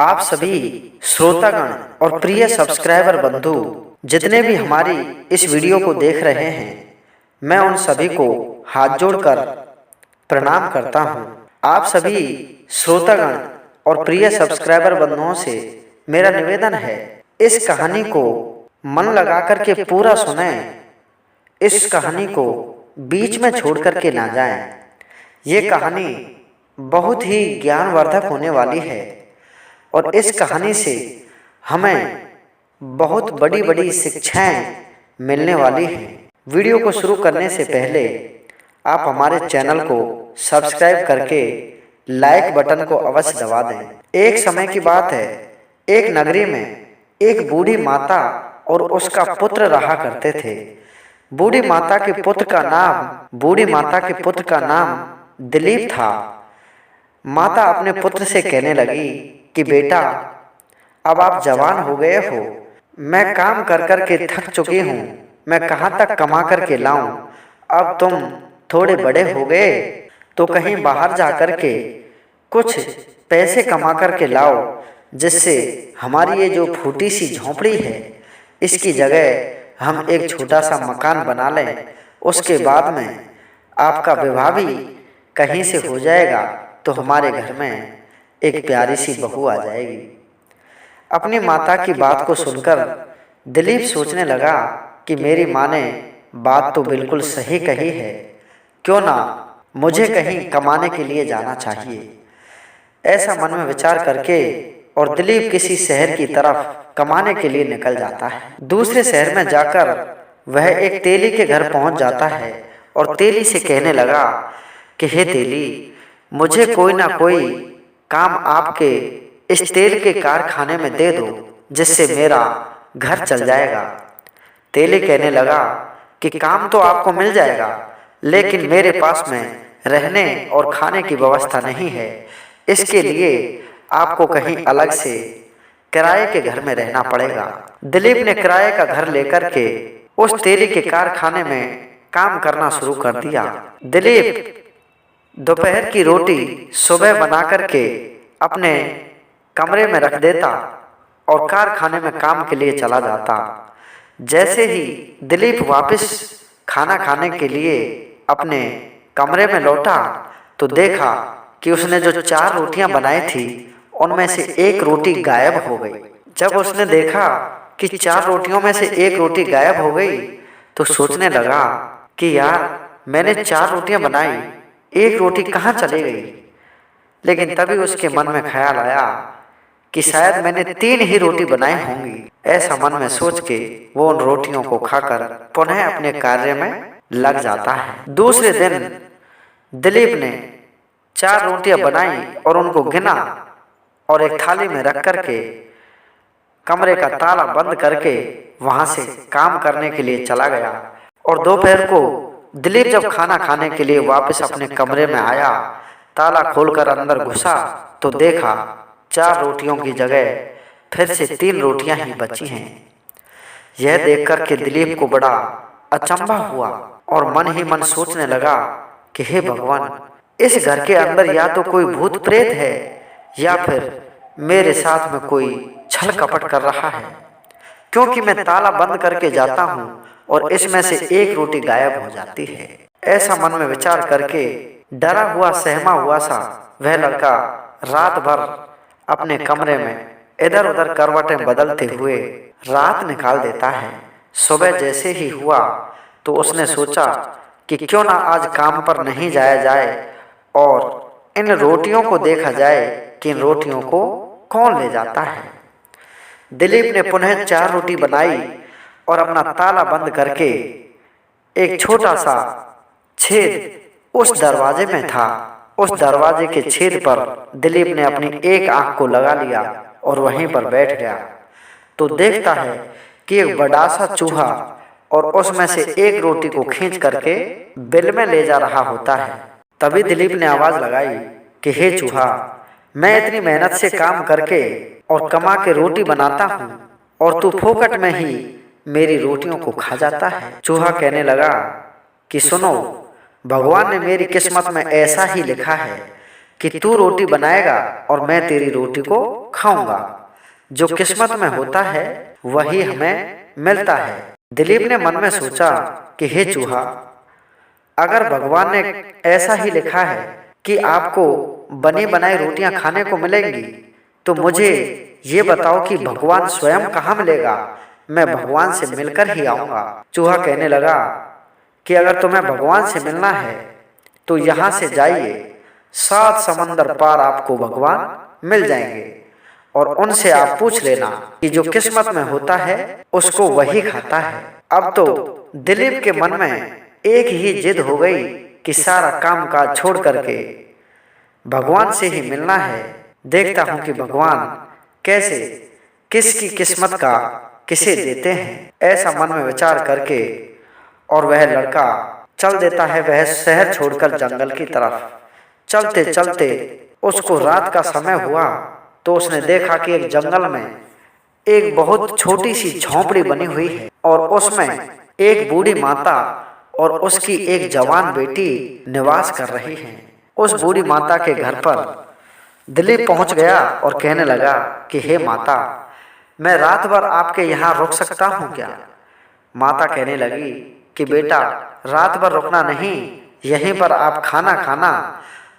आप सभी श्रोतागण और प्रिय सब्सक्राइबर बंधु जितने भी हमारी इस वीडियो को देख रहे हैं, मैं उन सभी को हाथ जोड़कर प्रणाम करता हूं। आप सभी श्रोतागण और प्रिय सब्सक्राइबर बंधुओं से मेरा निवेदन है, इस कहानी को मन लगा करके पूरा सुनें। इस कहानी को बीच में छोड़ करके ना जाएं। ये कहानी बहुत ही ज्ञानवर्धक होने वाली है और इस कहानी से हमें बहुत बड़ी बड़ी शिक्षाएं मिलने वाली हैं। वीडियो को शुरू करने से पहले आप हमारे चैनल को सब्सक्राइब करके लाइक बटन को अवश्य दबा दें। एक समय की बात है, एक नगरी में एक बूढ़ी माता और उसका पुत्र रहा करते थे। बूढ़ी माता के पुत्र का नाम दिलीप था। माता अपने पुत्र से कहने लगी कि बेटा, अब आप जवान हो गए हो, मैं काम कर कर के थक चुकी हूँ, मैं कहाँ तक कमा कर के लाऊं। अब तुम थोड़े बड़े हो गए तो कहीं बाहर जा कर के कुछ पैसे कमा कर के लाओ, जिससे हमारी ये जो फूटी सी झोंपड़ी है, इसकी जगह हम एक छोटा सा मकान बना लें। उसके बाद में आपका विवाह भी कहीं से हो जाएगा तो हमारे घर में एक प्यारी सी बहू आ जाएगी। अपनी माता की बात को सुनकर दिलीप सोचने लगा कि मेरी माँ ने बात तो बिल्कुल सही कही है, क्यों ना मुझे कहीं कमाने के लिए जाना चाहिए। ऐसा मन में विचार करके और दिलीप किसी शहर की तरफ कमाने के लिए निकल जाता है। दूसरे शहर में जाकर वह एक तेली के घर पहुंच जाता है और तेली से कहने लगा कि हे तेली, मुझे कोई ना कोई काम आपके इस तेल के कारखाने में दे दो, जिससे मेरा घर चल जाएगा। तेली कहने लगा कि काम तो आपको मिल जाएगा, लेकिन मेरे पास में रहने और खाने की व्यवस्था नहीं है। इसके लिए आपको कहीं अलग से किराए के घर में रहना पड़ेगा। दिलीप ने किराए का घर लेकर के उस तेली के कारखाने में काम करना शुरू कर दिया। दिलीप दोपहर की रोटी सुबह बना करके अपने कमरे में रख देता और कारखाने में काम के लिए चला जाता। जैसे ही दिलीप वापस खाना खाने के लिए अपने कमरे में लौटा तो देखा कि उसने जो 4 रोटियां बनाई थी, उनमें से एक रोटी गायब हो गई। जब उसने देखा कि 4 रोटियों में से एक रोटी गायब हो गई तो सोचने लगा कि यार, मैंने 4 रोटियां बनाई, एक रोटी कहाँ चली गई। लेकिन तभी उसके मन में ख्याल आया कि शायद मैंने 3 ही रोटी बनाई होंगी। ऐसा मन में सोच के वो उन रोटियों को खाकर पुनः अपने कार्य में लग जाता है। दूसरे दिन दिलीप ने 4 रोटियां बनाई और उनको गिना और एक थाली में रख करके कमरे का ताला बंद करके वहां से काम करने के लिए चला गया। और दोपहर को दिलीप जब खाना खाने के लिए वापस अपने कमरे में आया, ताला खोलकर अंदर घुसा तो देखा 4 रोटियों की जगह फिर से 3 रोटियां ही बची हैं। यह देखकर के दिलीप को बड़ा अचंभा हुआ और मन ही मन सोचने लगा कि हे भगवान, इस घर के अंदर या तो कोई भूत प्रेत है या फिर मेरे साथ में कोई छल कपट कर रहा है, क्योंकि मैं ताला बंद करके जाता हूँ और इसमें से एक रोटी गायब हो जाती है। ऐसा मन में विचार करके डरा हुआ सहमा हुआ सा वह लड़का रात भर अपने कमरे में इधर उधर करवटें बदलते हुए रात निकाल देता है। सुबह जैसे ही हुआ तो उसने सोचा कि क्यों ना आज काम पर नहीं जाया जाए और इन रोटियों को देखा जाए कि इन रोटियों को कौन ले जाता है। दिलीप ने पुनः 4 रोटी बनाई और अपना ताला बंद करके एक छोटा सा छेद उस दरवाजे में था। उस दरवाजे के छेद पर दिलीप ने अपनी एक आंख को लगा लिया और वहीं पर बैठ गया तो देखता है कि एक बड़ा सा चूहा और उसमें से एक रोटी को खींच करके बिल में ले जा रहा होता है। तभी दिलीप ने आवाज लगाई कि हे चूहा, मैं इतनी मेहनत से काम करके और कमा के रोटी बनाता हूँ और तू फोकट में ही मेरी रोटियों को खा जाता है। चूहा कहने लगा कि सुनो, भगवान ने मेरी किस्मत में ऐसा ही लिखा है कि तू रोटी बनाएगा और मैं तेरी रोटी को खाऊंगा। जो किस्मत में होता है वही हमें मिलता है। दिलीप ने मन में सोचा कि हे चूहा, अगर भगवान ने ऐसा ही लिखा है कि आपको बनी बनाई रोटियां खाने को मिलेंगी, तो मुझे ये बताओ कि भगवान स्वयं कहाँ मिलेगा। मैं भगवान से मिलकर ही आऊंगा। चूहा कहने लगा कि अगर तुम्हें भगवान से मिलना है तो यहाँ से जाइए, 7 समंदर पार आपको भगवान मिल जाएंगे और उनसे आप पूछ लेना कि जो किस्मत में होता है उसको वही खाता है। अब तो दिलीप के मन में एक ही जिद हो गई कि सारा काम काज छोड़ करके भगवान से ही मिलना है। देखता हूं कि भगवान कैसे किसकी किस्मत का किसे देते हैं। ऐसा मन में विचार करके और वह लड़का चल देता है वह शहर छोड़कर जंगल की तरफ। चलते चलते उसको रात का समय हुआ तो उसने देखा कि एक जंगल में एक बहुत छोटी सी झोंपड़ी बनी हुई है और उसमें एक बूढ़ी माता और उसकी एक जवान बेटी निवास कर रही हैं। उस बूढ़ी माता के घर पर दिलीप पहुंच गया और कहने लगा कि हे माता, मैं रात भर आपके यहाँ रुक सकता हूँ क्या? माता कहने लगी कि बेटा, रात भर रुकना नहीं, यहीं पर आप खाना खाना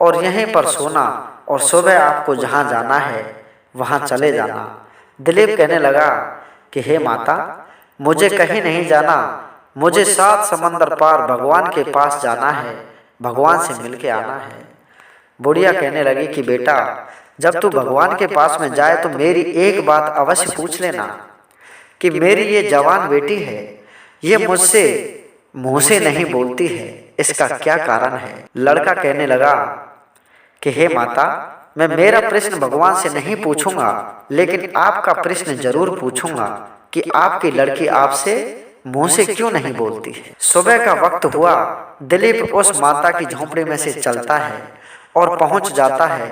और यहीं पर सोना और सुबह आपको जहाँ जाना है वहाँ चले जाना। दिलीप कहने लगा कि हे माता, मुझे कहीं नहीं जाना, मुझे 7 समंदर पार भगवान के पास जाना है, भगवान से मिल के आना है। बुढ़िया कहने लगी कि बेटा, जब तू भगवान के पास में जाए तो मेरी एक बात अवश्य पूछ लेना कि मेरी ये जवान बेटी है, ये मुझसे मुंह से नहीं बोलती है, इसका क्या कारण है? लड़का कहने लगा कि हे माता, मैं मेरा प्रश्न भगवान से नहीं पूछूंगा, लेकिन आपका प्रश्न जरूर पूछूंगा कि आपकी लड़की आपसे मुंह से क्यों नहीं बोलती है। सुबह का वक्त हुआ। दिलीप उस माता की झोंपड़ी में से चलता है और पहुंच जाता है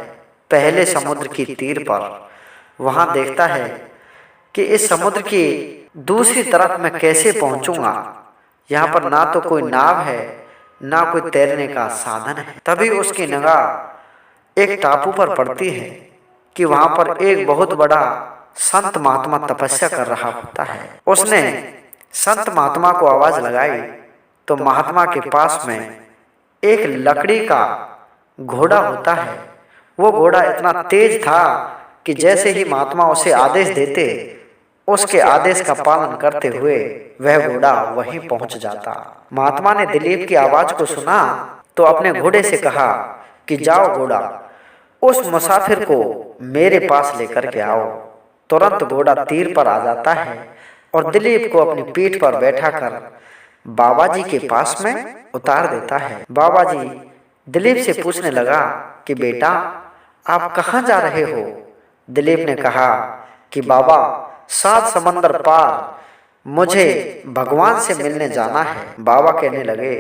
पहले समुद्र की तीर पर। वहां देखता है कि इस समुद्र की दूसरी तरफ मैं कैसे पहुंचूंगा। यहाँ पर ना तो कोई नाव है, ना कोई तैरने का साधन है। तभी उसकी निगाह एक टापू पर पड़ती है कि वहां पर एक बहुत बड़ा संत महात्मा तपस्या कर रहा होता है। उसने संत महात्मा को आवाज लगाई तो महात्मा के पास में एक लकड़ी का घोड़ा होता है। वो घोड़ा इतना तेज था कि जैसे ही महात्मा उसे आदेश देते, उसके आदेश का पालन करते हुए वह घोड़ा वहीं पहुंच जाता। महात्मा ने दिलीप की आवाज को सुना तो अपने घोड़े से कहा कि जाओ घोड़ा, उस मुसाफिर को मेरे पास लेकर के आओ। तुरंत घोड़ा तीर पर आ जाता है और दिलीप को अपनी पीठ पर बैठाकर बाबा जी के पास में उतार देता है। बाबा जी दिलीप से पूछने लगा कि बेटा, आप कहाँ जा रहे हो? दिलीप ने कहा कि बाबा, 7 समंदर पार मुझे भगवान से मिलने जाना है। बाबा कहने लगे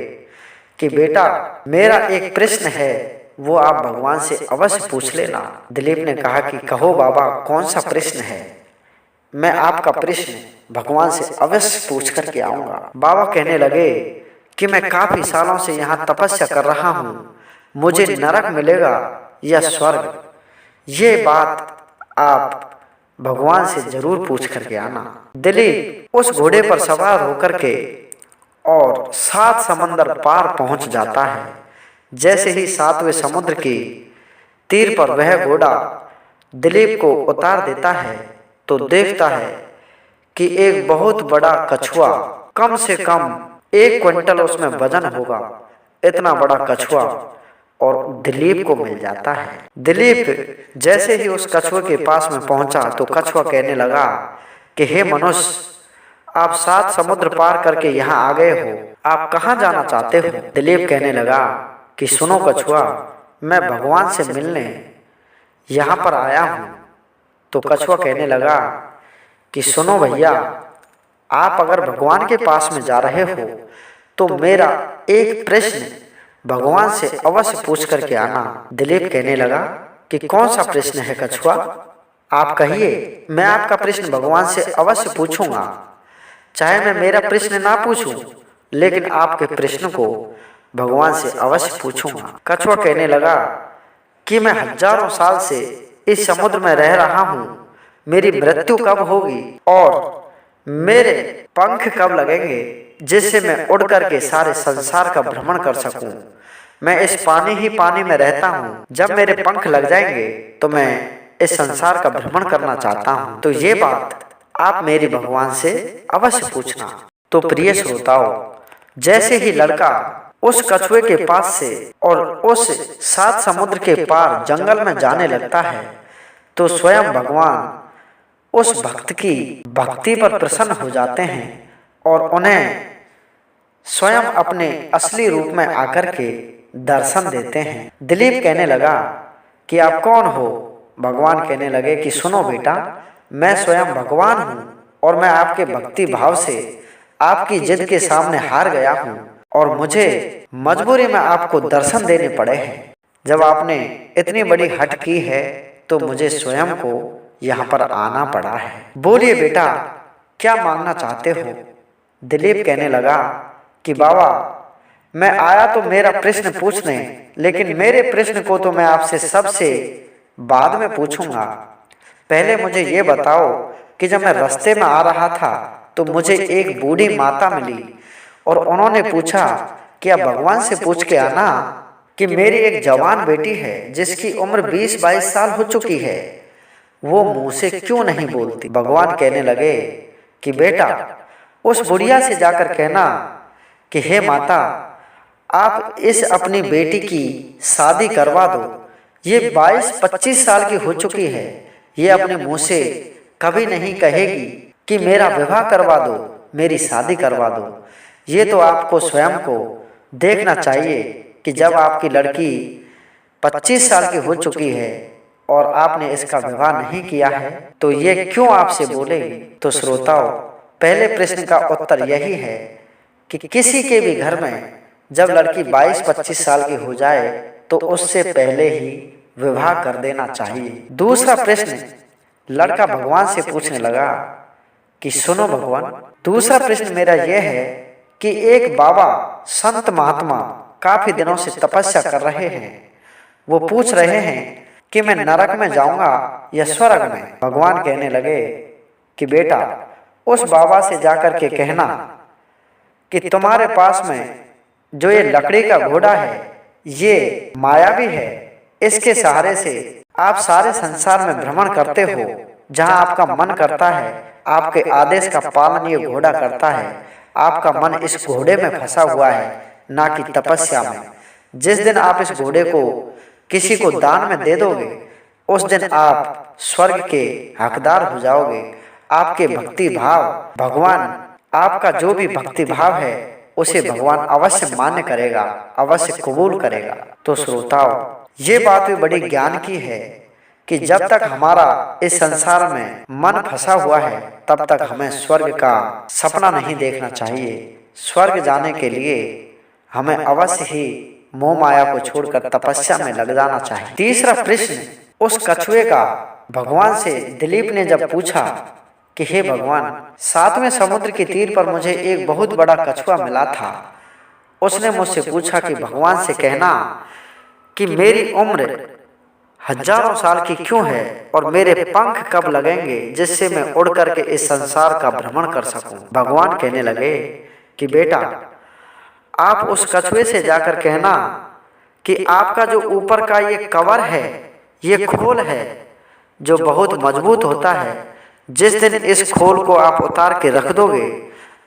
कि बेटा, मेरा एक प्रश्न है, वो आप भगवान से अवश्य पूछ लेना। दिलीप ने कहा कि कहो बाबा, कौन सा प्रश्न है? मैं आपका प्रश्न भगवान से अवश्य पूछ करके आऊंगा। बाबा कहने लगे कि मैं काफी सालों से यहाँ तपस्या कर रहा हूँ, मुझे नरक मिलेगा या स्वर्ग, ये बात आप भगवान से जरूर पूछ करके आना। दिलीप उस घोड़े पर सवार होकर के और 7 समंदर पार पहुंच जाता है। जैसे ही 7वें समुद्र की तीर पर वह घोड़ा दिलीप को उतार देता है तो देखता है कि एक बहुत बड़ा कछुआ, कम से कम 1 क्विंटल उसमें वजन होगा, इतना बड़ा कछुआ और दिलीप को मिल जाता है। दिलीप जैसे ही उस कछुए के पास में पहुंचा तो कछुआ कहने लगा कि हे मनुष्य, आप 7 समुद्र पार करके यहाँ आ गए हो, आप कहाँ जाना चाहते हो? दिलीप कहने लगा कि सुनो कछुआ, मैं भगवान से मिलने यहाँ पर आया हूँ। तो कछुआ कहने लगा कि सुनो भैया, आप अगर भगवान के पास में जा रहे हो तो मेरा एक प्रश्न भगवान से अवश्य पूछ करके आना। दिलीप कहने लगा कि कौन सा प्रश्न है कछुआ? आप कहिए, मैं आपका प्रश्न भगवान से अवश्य पूछूंगा, चाहे मैं मेरा प्रश्न ना पूछूं, लेकिन आपके प्रश्न को भगवान से अवश्य पूछूंगा। कछुआ कहने लगा कि मैं हजारों साल से इस समुद्र में रह रहा हूँ, मेरी मृत्यु कब होगी और मेरे पंख कब लगेंगे जिससे मैं उड़ करके सारे संसार का भ्रमण कर सकूं। मैं इस पानी ही पानी में रहता हूँ, जब मेरे पंख लग जाएंगे तो मैं इस संसार का भ्रमण करना चाहता हूँ। तो ये बात आप मेरे भगवान से अवश्य पूछना। तो प्रिय श्रोताओं, जैसे ही लड़का उस कछुए के पास से और उस सात समुद्र के पार जंगल में जाने लगता है, तो स्वयं भगवान उस भक्त की भक्ति पर प्रसन्न हो जाते हैं और उन्हें स्वयं अपने असली रूप में आकर के दर्शन देते हैं। दिलीप कहने लगा कि आप कौन हो? भगवान कहने लगे कि सुनो बेटा, मैं स्वयं भगवान हूँ और मैं आपके भक्ति भाव से आपकी जिद के सामने हार गया हूँ और मुझे मजबूरी में आपको दर्शन देने पड़े हैं। जब आपने इतनी बड़ी हट की है तो मुझे स्वयं को यहाँ पर आना पड़ा है। बोलिए बेटा, क्या मांगना चाहते हो? दिलीप कहने लगा कि बाबा, मैं आया तो मेरा प्रश्न पूछने, लेकिन मेरे प्रश्न को तो मैं आपसे सबसे बाद में पूछूंगा। पहले मुझे ये बताओ कि जब मैं रास्ते में आ रहा था तो मुझे एक बूढ़ी माता मिली और उन्होंने पूछा कि आप भगवान से पूछ के आना कि मेरी एक जवान बेटी है जिसकी उम्र 20-22 साल हो चुकी है, वो मुंह से क्यों नहीं बोलती। भगवान कहने लगे कि बेटा, उस बुढ़िया से जाकर कहना कि हे माता, आप इस अपनी बेटी की शादी करवा दो। ये 22-25 साल की हो चुकी है, ये अपने मुंह से कभी नहीं कहेगी कि मेरा विवाह करवा दो, मेरी शादी करवा दो। ये तो आपको स्वयं को देखना चाहिए कि जब आपकी लड़की 25 साल की हो चुकी है और आपने इसका विवाह नहीं किया है तो ये क्यों आपसे बोलेगी। तो श्रोताओं, पहले प्रश्न का उत्तर यही है कि किसी के भी घर में जब लड़की 22-25 साल की हो जाए तो उससे पहले ही विवाह कर देना चाहिए। दूसरा प्रश्न लड़का भगवान से पूछने लगा कि सुनो भगवान, दूसरा प्रश्न मेरा यह है कि एक बाबा संत महात्मा काफी दिनों से तपस्या कर रहे हैं। वो पूछ रहे हैं कि मैं नरक में जाऊंगा या स्वर्ग में। भगवान कहने लगे कि बेटा, उस बाबा से जाकर के कहना कि तुम्हारे पास में जो ये लकड़ी का घोड़ा है ये मायावी है, इसके सहारे से आप सारे संसार में भ्रमण करते हो। जहां आपका मन करता है, आपके आदेश का पालन ये घोड़ा करता है। आपका मन इस घोड़े में फंसा हुआ है, ना कि तपस्या में। जिस दिन आप इस घोड़े को किसी को दान में दे दोगे, उस दिन आप स्वर्ग के हकदार हो जाओगे। आपके भक्ति भाव, भगवान आपका जो भी भक्ति भाव है उसे भगवान अवश्य मान्य करेगा, अवश्य कबूल करेगा। तो श्रोताओं, ये बात भी बड़ी ज्ञान की है कि जब तक हमारा इस संसार में मन फंसा हुआ है तब तक हमें स्वर्ग का सपना नहीं देखना चाहिए। स्वर्ग जाने के लिए हमें अवश्य ही मोह माया को छोड़कर तपस्या में लग जाना चाहिए। तीसरा प्रश्न उस कछुए का भगवान से दिलीप ने जब पूछा कि हे भगवान, 7वें समुद्र के तीर पर मुझे एक बहुत बड़ा कछुआ मिला था। उसने मुझसे पूछा कि भगवान से कहना कि मेरी उम्र हजारों साल की क्यों है और मेरे पंख कब लगेंगे जिससे मैं उड़ करके इस संसार का भ्रमण कर सकूं। भगवान कहने लगे कि बेटा, आप उस कछुए से जाकर कहना कि आपका जो ऊपर का ये कवर है, ये खोल है जो बहुत मजबूत होता है। जिस दिन इस खोल को आप उतार के रख दोगे,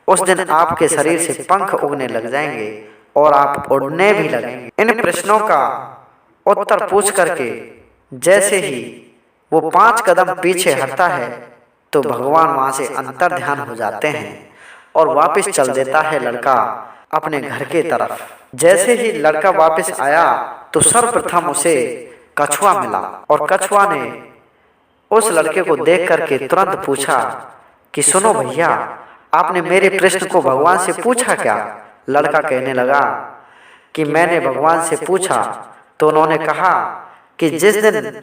उस दिन आपके शरीर से पंख उगने लग जाएंगे और आप उड़ने भी लगेंगे। इन प्रश्नों का उत्तर पूछ करके जैसे ही वो 5 कदम पीछे हटता है तो भगवान वहां से अंतर ध्यान हो जाते हैं और वापस चल देता है लड़का अपने घर के तरफ। जैसे ही लड़का वापस आया तो सर्वप्रथम उसे कछुआ मिला और कछुआ ने उस लड़के को देख करके तुरंत पूछा कि सुनो भैया, आपने मेरे प्रश्न को भगवान से पूछा क्या? लड़का कहने लगा कि मैंने भगवान से पूछा तो उन्होंने कहा कि जिस दिन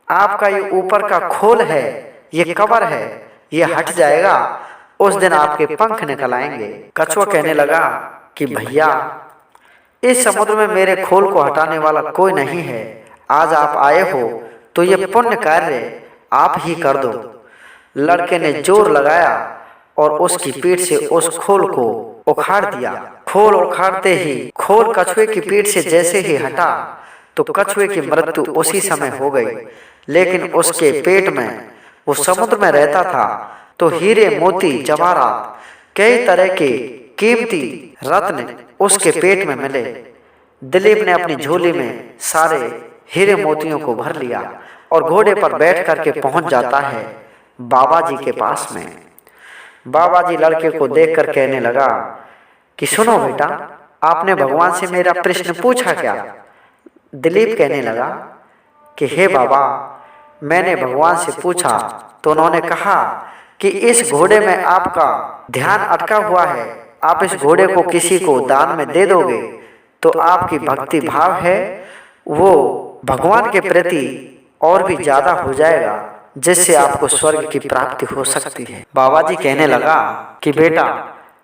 आपका ये ऊपर का खोल है, ये कवर है, ये हट जाएगा, उस दिन आपके पंख निकल आएंगे। कछुआ कहने लगा कि भैया, इस समुद्र में मेरे खोल को हटाने वाला कोई नहीं है। आज आप आए हो तो ये पुण्य कार्य आप ही कर दो। लड़के ने जोर लगाया और उसकी पीठ से उस खोल को उखाड़ दिया। खोल उखाड़ते ही खोल कछुए की पीठ से जैसे ही हटा तो कछुए की मृत्यु उसी समय हो गई। लेकिन उसके पेट में, वो समुद्र में रहता था, तो हीरे मोती जवाहरात कई तरह के कीमती रत्न उसके पेट में मिले। दिलीप ने अपनी झोली में सारे हीरे मोतियों को भर लिया और घोड़े पर बैठ करके पहुंच जाता है बाबा जी के पास में। बाबा जी लड़के को देखकर कहने लगा कि सुनो बेटा, आपने भगवान से मेरा प्रश्न पूछा क्या? दिलीप कहने लगा कि हे बाबा, मैंने भगवान से पूछा तो उन्होंने कहा कि इस घोड़े में आपका ध्यान अटका हुआ है, आप इस घोड़े को किसी को दान में दे दोगे तो आपकी भक्ति भाव है वो भगवान के प्रति और भी ज्यादा हो जाएगा, जिससे आपको स्वर्ग की प्राप्ति हो सकती है। बाबा जी कहने लगा कि बेटा,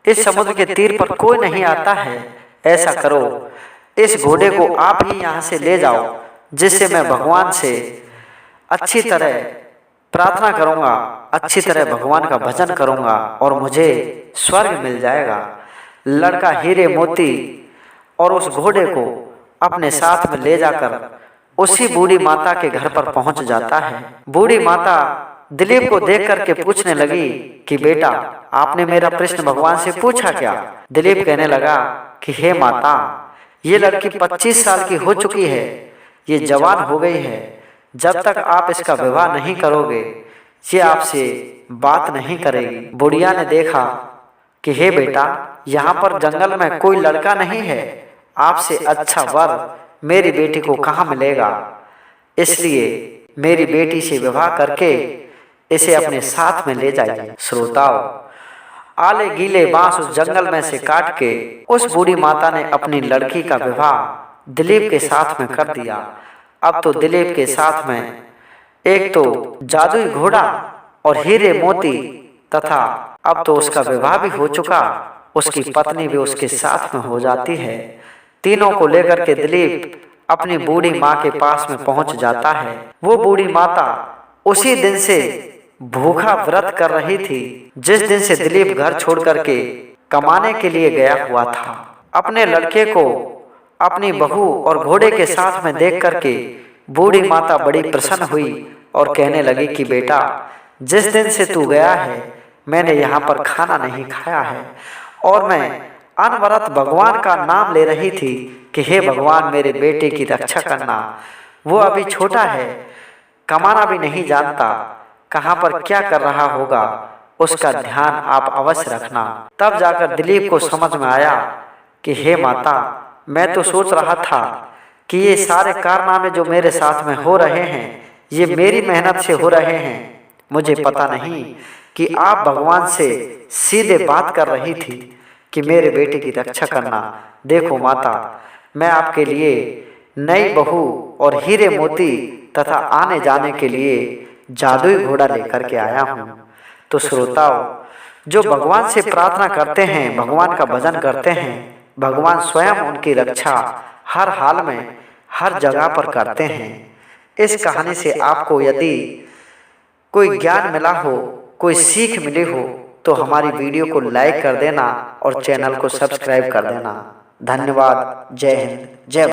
इस समुद्र के तीर पर कोई नहीं आता है, ऐसा करो इस घोड़े को आप ही यहाँ से ले जाओ, जिससे मैं भगवान से अच्छी तरह प्रार्थना करूँगा, अच्छी तरह भगवान का भजन करूँगा और मुझे स्वर्ग मिल जाएगा। लड़का हीरे मोती और उस घोड़े को अपने साथ में ले जाकर उसी बूढ़ी माता के घर पर पहुंच जाता है। बूढ़ी माता दिलीप को देख करके पूछने लगी कि बेटा, आपने मेरा प्रश्न भगवान से पूछा क्या? दिलीप कहने लगा कि हे माता, ये लड़की 25 साल की हो चुकी है, ये जवान हो गई है, जब तक आप इसका विवाह नहीं करोगे ये आपसे बात नहीं करेगी। बुढ़िया ने देखा कि हे बेटा, यहाँ पर जंगल में कोई लड़का नहीं है, आपसे अच्छा वर मेरी बेटी को कहाँ मिलेगा, इसलिए मेरी बेटी से विवाह करके इसे अपने साथ में ले जाइए। श्रोताओ, आले गीले बांस उस जंगल में से काट के उस बूढ़ी माता ने अपनी लड़की का विवाह दिलीप के साथ में कर दिया। अब तो दिलीप के साथ में एक तो जादुई घोड़ा और हीरे मोती तथा अब तो उसका विवाह भी हो चुका, उसकी पत्नी भी उसके साथ में हो जाती है। तीनों को लेकर के दिलीप अपनी बूढ़ी माँ के पास में पहुंच जाता है। वो बूढ़ी माता उसी दिन से भूखा व्रत कर रही थी जिस दिन से दिलीप घर छोड़ करके कमाने के लिए गया हुआ था। अपने लड़के को अपनी बहू और घोड़े के साथ में देख करके बूढ़ी माता बड़ी प्रसन्न हुई और कहने लगी कि बेटा, जिस दिन से तू गया है मैंने यहाँ पर खाना नहीं खाया है और मैं अनवरत भगवान का नाम ले रही थी कि हे भगवान, मेरे बेटे की रक्षा करना, वो अभी छोटा है, कमाना भी नहीं जानता, कहाँ पर क्या कर रहा होगा, उसका ध्यान आप अवश्य रखना। तब जाकर दिलीप को समझ में आया कि हे माता, मैं तो सोच रहा था कि ये सारे कारनामे जो मेरे साथ में हो रहे हैं ये मेरी मेहनत से हो रहे हैं, मुझे पता नहीं कि आप भगवान से सीधे बात कर रही थी कि मेरे बेटे की रक्षा करना। देखो माता, मैं आपके लिए नई बहू और हीरे मोती तथा आने जाने के लिए जादुई घोड़ा लेकर के आया हूँ। तो श्रोताओ, जो भगवान से प्रार्थना करते हैं, भगवान का भजन करते हैं, भगवान स्वयं उनकी रक्षा हर हाल में हर जगह पर करते हैं। इस कहानी से आपको यदि कोई ज्ञान मिला हो, कोई सीख मिली हो तो हमारी वीडियो को लाइक कर देना और चैनल को सब्सक्राइब कर देना। धन्यवाद। जय हिंद, जय